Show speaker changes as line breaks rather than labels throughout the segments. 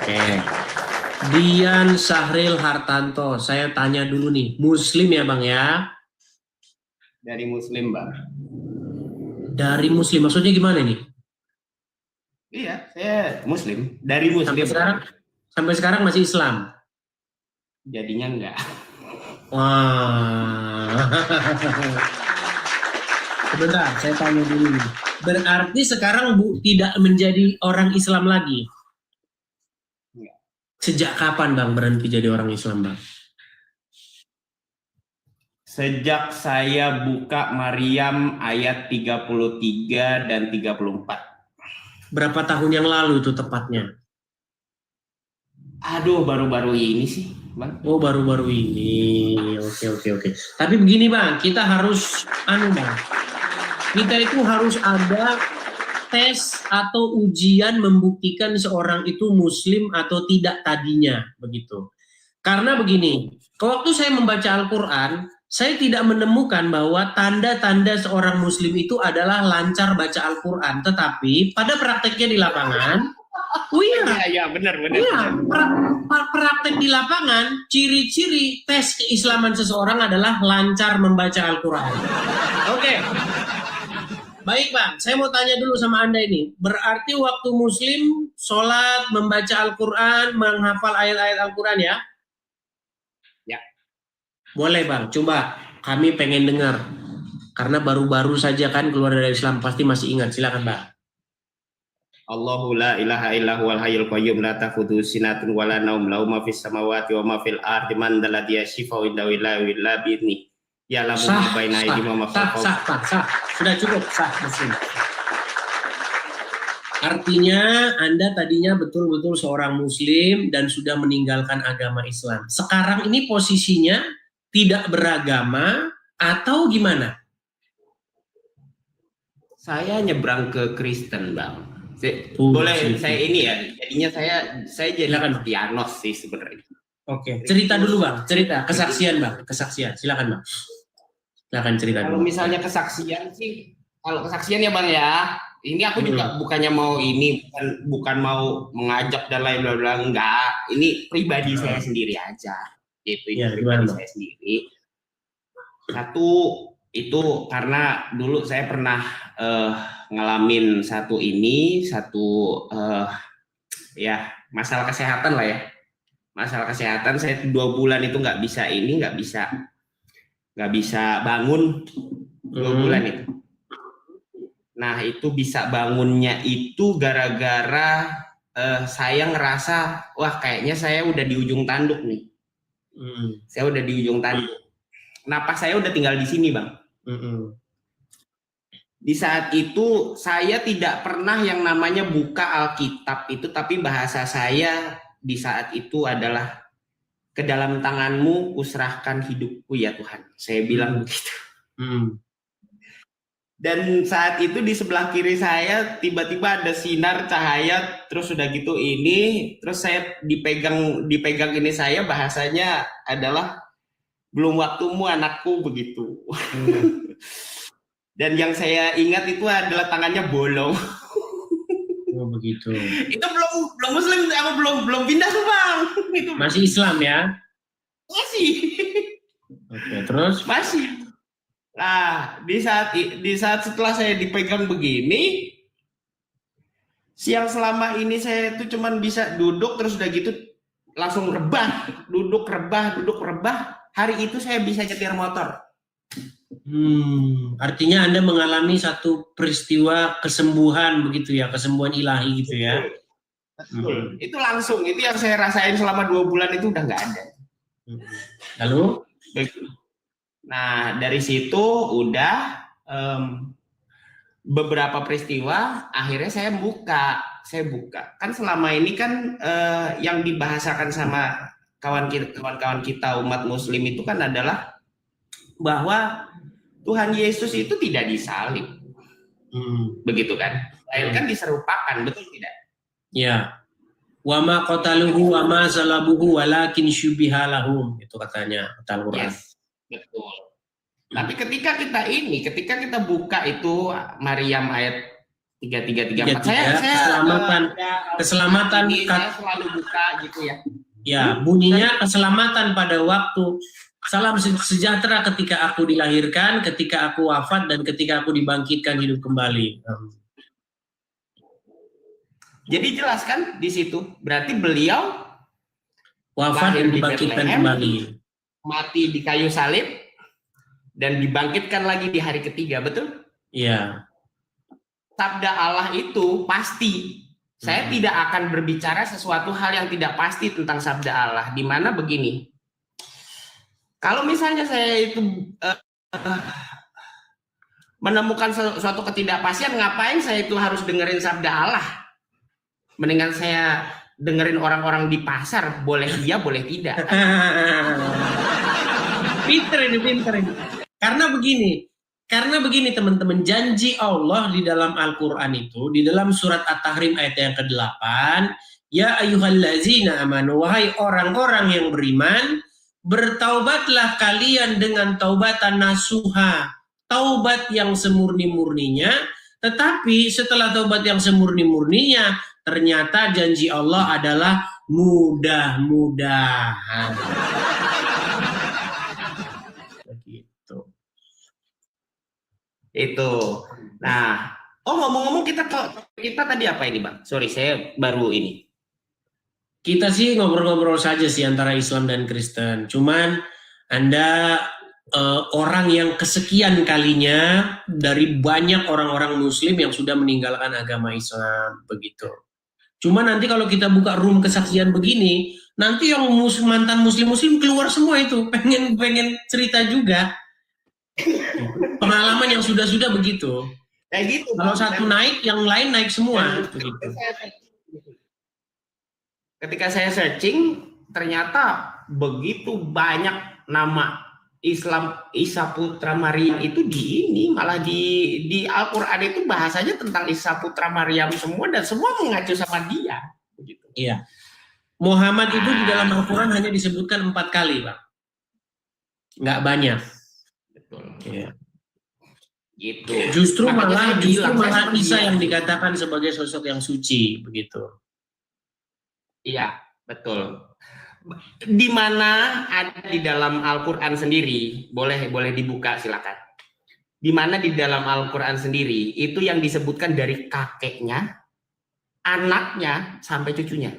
Oke. Dian Sahril Hartanto, saya tanya dulu nih, Muslim ya Bang ya?
Dari Muslim, Bang.
Dari Muslim, maksudnya gimana nih?
Iya, saya Muslim. Dari Muslim.
Sampai sekarang masih Islam?
Jadinya enggak.
Wah. Sebentar, saya tanya dulu nih. Berarti sekarang tidak menjadi orang Islam lagi?
Enggak.
Sejak kapan Bang berhenti jadi orang Islam, Bang?
Sejak saya buka Maryam ayat 33 dan 34.
Berapa tahun yang lalu itu tepatnya?
Aduh, baru-baru ini sih, Bang.
Oh, baru-baru ini. Oke. Tapi begini, Bang, kita harus Bang. Kita itu harus ada tes atau ujian membuktikan seorang itu Muslim atau tidak tadinya, begitu. Karena begini, waktu saya membaca Al-Quran, saya tidak menemukan bahwa tanda-tanda seorang Muslim itu adalah lancar baca Al-Quran. Tetapi pada prakteknya di lapangan,
benar.
Praktek di lapangan, ciri-ciri tes keislaman seseorang adalah lancar membaca Al-Quran. Oke. Baik Bang, saya mau tanya dulu sama Anda ini. Berarti waktu Muslim, sholat, membaca Al-Quran, menghafal ayat-ayat Al-Quran ya?
Ya.
Boleh Bang, coba kami pengen dengar. Karena baru-baru saja kan keluar dari Islam, pasti masih ingat. Silakan Bang.
Allahu la ilaha illa huwal hayyul qayyum la ta'khudhuhu sinatun wa la naum lahu ma fis samawati wa ma fil ardi man dzalladzi yashfa'u indahu illa bi'idznihi. Ya la baina aydihim wa ma khalfahum.
Sah. Sudah cukup, sah Muslim. Artinya Anda tadinya betul-betul seorang Muslim dan sudah meninggalkan agama Islam. Sekarang ini posisinya tidak beragama atau gimana?
Saya nyebrang ke Kristen, Bang. Boleh saya ini ya, jadinya saya jadi Kristianos sih sebenarnya.
Oke, cerita dulu Bang, kesaksian Bang, silakan Bang. Silakan cerita dulu.
Kalau misalnya kesaksian sih, kalau kesaksian ya Bang ya, ini aku juga bukannya mau ini, bukan mau mengajak dan lain-lain, enggak. Ini pribadi saya sendiri aja, gitu. Pribadi saya sendiri. Satu itu karena dulu saya pernah ngalamin satu masalah kesehatan lah ya. Masalah kesehatan, saya 2 bulan itu nggak bisa bangun 2 bulan itu. Nah itu bisa bangunnya itu gara-gara saya ngerasa wah kayaknya saya udah di ujung tanduk nih. Saya udah di ujung tanduk. Napas saya udah tinggal di sini Bang. Di saat itu saya tidak pernah yang namanya buka Alkitab itu, tapi bahasa saya di saat itu adalah ke dalam tanganmu kuserahkan hidupku ya Tuhan. Saya bilang begitu. Dan saat itu di sebelah kiri saya tiba-tiba ada sinar cahaya, terus udah gitu terus saya dipegang ini saya, bahasanya adalah belum waktumu anakku, begitu. Dan yang saya ingat itu adalah tangannya bolong.
Oh begitu.
Itu belum Muslim, belum pindah tuh Bang. Itu
masih Islam ya?
Masih.
Oke, terus?
Masih. Nah, di saat setelah saya dipegang begini, siang selama ini saya tuh cuman bisa duduk terus udah gitu langsung rebah, duduk rebah. Hari itu saya bisa nyetir motor.
Artinya Anda mengalami satu peristiwa kesembuhan begitu ya, kesembuhan ilahi gitu ya?
Betul. Itu langsung, itu yang saya rasain selama 2 bulan itu udah nggak ada.
Lalu?
Nah dari situ udah beberapa peristiwa akhirnya saya buka. Kan selama ini kan yang dibahasakan sama kawan-kawan kita umat Muslim itu kan adalah bahwa Tuhan Yesus itu tidak disalib, begitu kan? Kan diserupakan, betul tidak?
Ya. Wa ma qataluhu wa ma salabuhu walakin syubiha lahum, itu katanya Al-Qur'an.
Yes, betul. Tapi ketika kita buka itu Maryam ayat 33334.
33
Saya
keselamatan
ini saya selalu buka gitu ya.
Ya, bunyinya keselamatan pada waktu. Salam sejahtera ketika aku dilahirkan, ketika aku wafat, dan ketika aku dibangkitkan hidup kembali.
Jadi jelas kan di situ. Berarti beliau
Wafat dan
lahir di
dibangkitkan
Bethlehem,
kembali.
mati di kayu salib, dan dibangkitkan lagi di hari ketiga, betul?
Iya.
Sabda Allah itu pasti. Saya tidak akan berbicara sesuatu hal yang tidak pasti tentang sabda Allah. Di mana begini, kalau misalnya saya itu menemukan suatu ketidakpastian, ngapain saya itu harus dengerin sabda Allah? Mendingan saya dengerin orang-orang di pasar, boleh iya, boleh tidak.
Pinter ini. Karena begini teman-teman, janji Allah di dalam Al-Quran itu, di dalam surat At-Tahrim ayat yang ke-8, ya ayyuhallazina amanu, wahai orang-orang yang beriman, bertaubatlah kalian dengan taubatan nasuha, taubat yang semurni-murninya, tetapi setelah taubat yang semurni-murninya, ternyata janji Allah adalah mudah-mudahan.
Itu. Nah, ngomong-ngomong kita tadi apa ini, Bang? Sorry, saya baru ini.
Kita sih ngobrol-ngobrol saja sih antara Islam dan Kristen. Cuman Anda orang yang kesekian kalinya dari banyak orang-orang Muslim yang sudah meninggalkan agama Islam, begitu. Cuman nanti kalau kita buka room kesaksian begini, nanti yang mantan Muslim keluar semua itu, pengen cerita juga. Pengalaman yang sudah begitu.
Kayak gitu.
Kalau satu naik, yang lain naik semua. Begitu.
Ketika saya searching, ternyata begitu banyak nama Islam Isa Putra Maryam itu di ini, malah di Al-Quran itu bahasanya tentang Isa Putra Maryam semua, dan semua mengacu sama dia. Begitu.
Iya. Muhammad itu di dalam Al-Quran hanya disebutkan 4 kali, Pak. Nggak banyak. Ya.
Gitu.
Justru malah Isa yang dikatakan sebagai sosok yang suci, begitu.
Iya, betul. Di mana ada di dalam Al-Qur'an sendiri, boleh dibuka silakan. Di mana di dalam Al-Qur'an sendiri itu yang disebutkan dari kakeknya, anaknya sampai cucunya.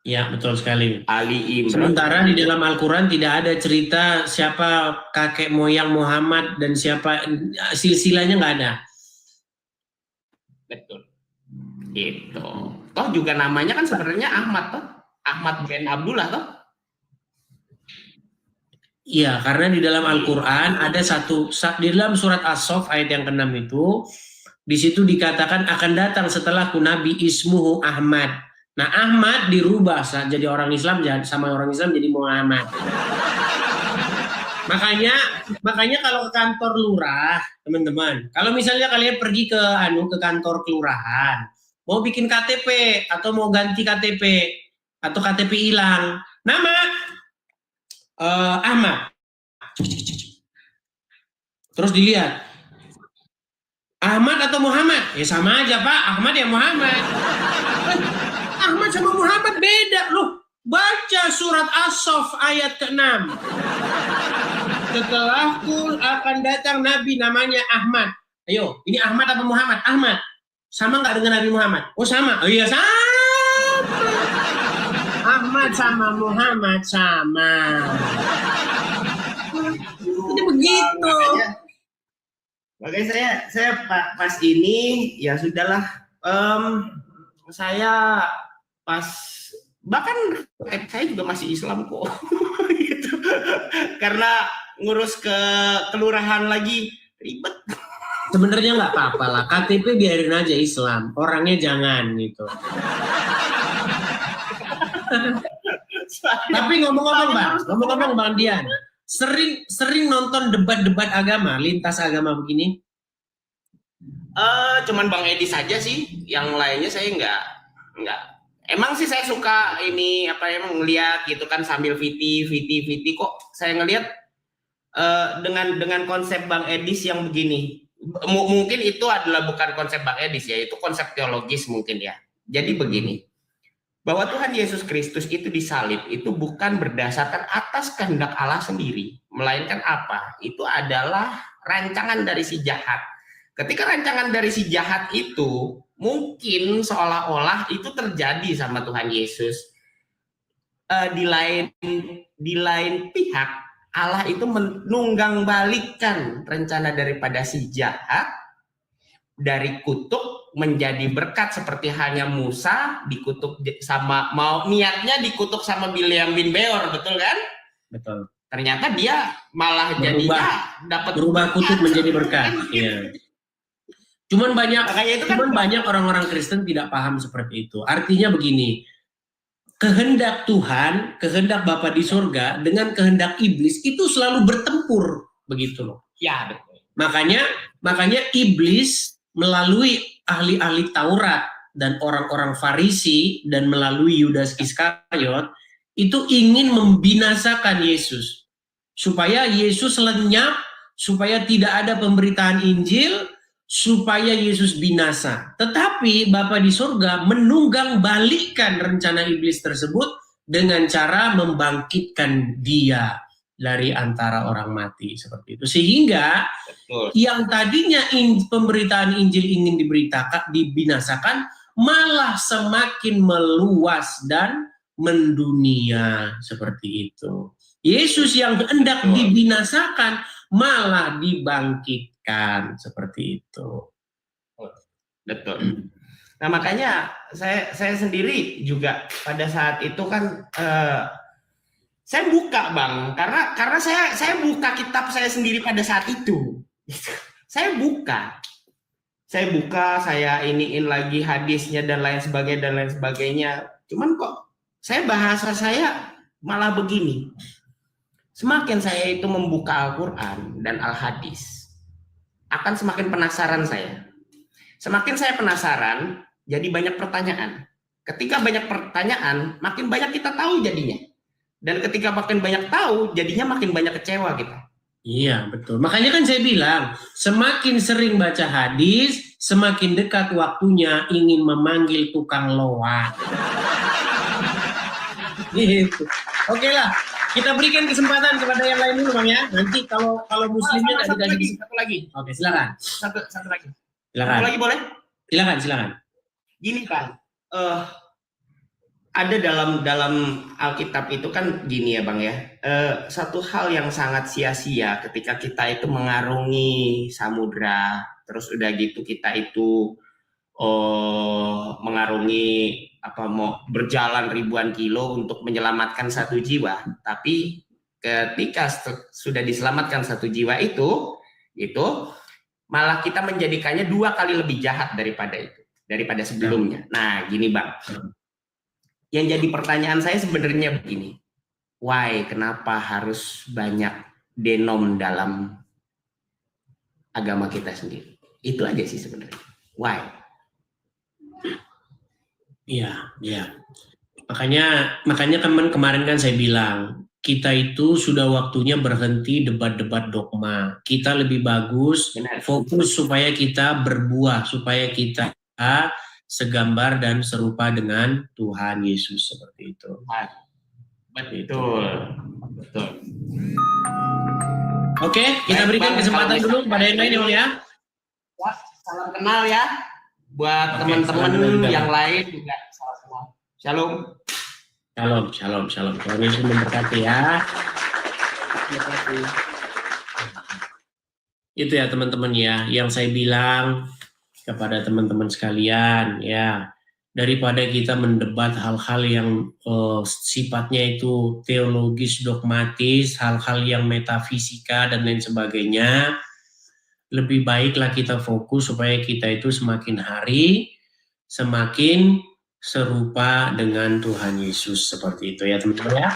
Ya, betul sekali.
Ali Imran.
Sementara di dalam Al-Quran tidak ada cerita siapa kakek moyang Muhammad dan siapa silsilahnya, nggak ada.
Betul. Gitu. Toh juga namanya kan sebenarnya Ahmad toh. Ahmad bin Abdullah toh.
Iya, karena di dalam Al-Quran ada di dalam surat As-Saff ayat yang ke-6 itu, di situ dikatakan akan datang setelahku Nabi ismuhu Ahmad. Nah, Ahmad dirubah jadi orang Islam, sama orang Islam jadi Muhammad. Makanya kalau ke kantor lurah, teman-teman, kalau misalnya kalian pergi ke kantor kelurahan, mau bikin KTP atau mau ganti KTP atau KTP hilang, nama Ahmad. Terus dilihat, Ahmad atau Muhammad? Ya sama aja, Pak. Ahmad ya Muhammad. Ahmad sama Muhammad beda loh. Baca surat As-Saff ayat ke-6. Setelahku akan datang Nabi namanya Ahmad. Ayo, ini Ahmad apa Muhammad? Ahmad. Sama nggak dengan Nabi Muhammad? Oh sama. Oh iya sama. Ahmad sama Muhammad sama. Jadi begitu.
Makanya saya pas ini ya sudahlah. Saya pas bahkan saya juga masih Islam kok. Gitu. Karena ngurus ke kelurahan lagi ribet.
Sebenarnya nggak apa-apa lah, KTP biarin aja Islam, orangnya jangan gitu. Tapi ngomong-ngomong Bang Dian, sering nonton debat-debat agama, lintas agama begini?
Cuman Bang Edi saja sih, yang lainnya saya enggak. Emang sih saya suka ini emang ngeliat gitu kan sambil VT kok saya ngeliat dengan konsep Bang Edis yang begini. Mungkin itu adalah bukan konsep Bang Edis ya, itu konsep teologis mungkin ya. Jadi begini, bahwa Tuhan Yesus Kristus itu disalib itu bukan berdasarkan atas kehendak Allah sendiri, melainkan apa? Itu adalah rancangan dari si jahat. Ketika rancangan dari si jahat itu mungkin seolah-olah itu terjadi sama Tuhan Yesus. Di lain pihak Allah itu menunggang balikan rencana daripada si jahat dari kutuk menjadi berkat, seperti hanya Musa dikutuk sama, mau niatnya dikutuk sama Bileam bin Beor, betul kan?
Betul.
Ternyata dia malah jadinya dapat
berubah kutuk menjadi berkat. Iya. Cuman banyak orang-orang Kristen tidak paham seperti itu. Artinya begini, kehendak Tuhan, kehendak Bapa di surga dengan kehendak iblis itu selalu bertempur, begitu loh.
Ya, betul.
Makanya iblis melalui ahli-ahli Taurat dan orang-orang Farisi dan melalui Yudas Iskariot itu ingin membinasakan Yesus supaya Yesus lenyap, supaya tidak ada pemberitaan Injil, supaya Yesus binasa. Tetapi Bapa di surga menunggang balikkan rencana iblis tersebut dengan cara membangkitkan dia dari antara orang mati, seperti itu. Sehingga betul, yang tadinya pemberitaan Injil ingin dibinasakan malah semakin meluas dan mendunia, seperti itu. Yesus yang hendak dibinasakan malah dibangkitkan, seperti itu.
Betul. Nah, makanya saya sendiri juga pada saat itu kan saya buka, Bang, karena saya buka kitab saya sendiri pada saat itu. Saya buka, saya iniin lagi hadisnya dan lain sebagainya. Cuman kok bahasa saya malah begini. Semakin saya itu membuka Al-Quran dan Al-Hadis, akan semakin penasaran saya. Semakin saya penasaran, jadi banyak pertanyaan. Ketika banyak pertanyaan, makin banyak kita tahu jadinya. Dan ketika makin banyak tahu, jadinya makin banyak kecewa kita.
Iya, betul. Makanya kan saya bilang, semakin sering baca hadis, semakin dekat waktunya ingin memanggil tukang loak. Gitu. Oke lah. Kita berikan kesempatan kepada yang lain dulu, Bang ya. Nanti kalau muslimnya nggak dikasih.
Satu lagi.
Oke, silakan.
Satu lagi.
Silakan.
Satu lagi boleh?
Silakan.
Gini kan, ada dalam Alkitab itu kan gini ya, Bang ya. Satu hal yang sangat sia-sia ketika kita itu mengarungi samudra, terus udah gitu kita itu mengarungi mau berjalan ribuan kilo untuk menyelamatkan satu jiwa, tapi ketika sudah diselamatkan satu jiwa itu malah kita menjadikannya 2 kali lebih jahat daripada sebelumnya. Nah, gini Bang, yang jadi pertanyaan saya sebenarnya begini, why, kenapa harus banyak denom dalam agama kita sendiri? Itu aja sih sebenarnya, why?
Iya. Makanya kemarin kan saya bilang, kita itu sudah waktunya berhenti debat-debat dogma. Kita lebih bagus fokus supaya kita berbuah, supaya kita segambar dan serupa dengan Tuhan Yesus, seperti itu.
Betul.
Oke, kita berikan kesempatan dulu kepada yang lain ya.
Salam kenal ya. Buat teman-teman yang lain juga salam kenal. Shalom.
Tuhan Yesus memberkati ya. Itu ya teman-teman ya, yang saya bilang kepada teman-teman sekalian ya, daripada kita mendebat hal-hal yang sifatnya itu teologis, dogmatis, hal-hal yang metafisika dan lain sebagainya, lebih baiklah kita fokus supaya kita itu semakin hari semakin serupa dengan Tuhan Yesus, seperti itu ya teman-teman ya.